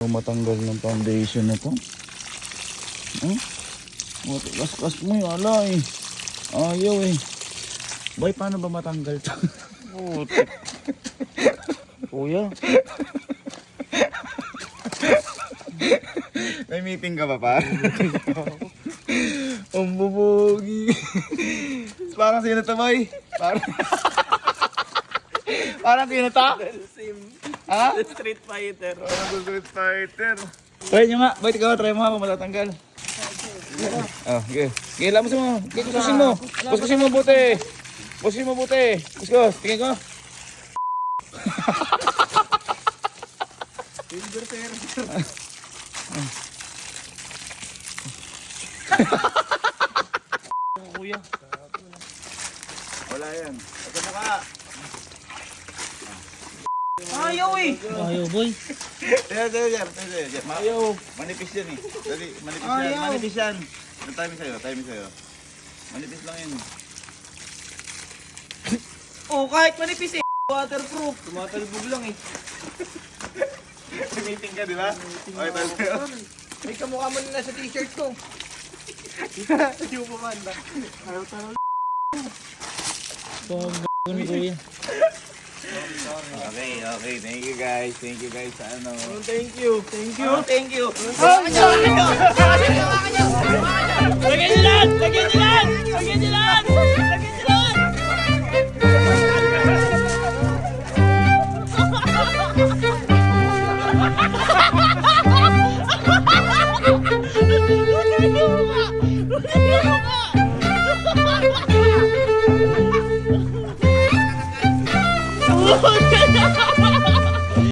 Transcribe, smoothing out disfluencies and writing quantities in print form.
Matanggal ng foundation na to. Kaskas mo yung ala eh. Ayaw eh. Boy, paano ba matanggal to? Kuya. May meeting ka pa? Ang bubugi. Parang sino to, boy? Parang sino to? Ha? Street Fighter. Parang Street Fighter. Try nyo nga. Boy, ikaw, try mo nga kung matatanggal. Oh, okay. Okay, lamas mo. Okay, kuskusin mo. Kuskusin mo buti. Kuskusin mo buti. Kuskus, tingin ko. Finger sir. Kuya. Wala yan. Ito na ka. Ayaw eh. Ayaw boy. Yan. Ayaw. Manipis yan eh. Dali, manipis yan. Ayaw. Manipis yan. Timing sa'yo. Manipis lang yun. Oh, kahit manipis eh. Waterproof. Tumatalbog lang eh. Meeting ka, di ba? Okay, tayo. May kamukha mo na sa t-shirt ko. Yung pumanda. Ayaw tanong. Ni kuya. Okay. Thank you guys sa ano. Thank you. Thank you. Lagyan nyo lahat!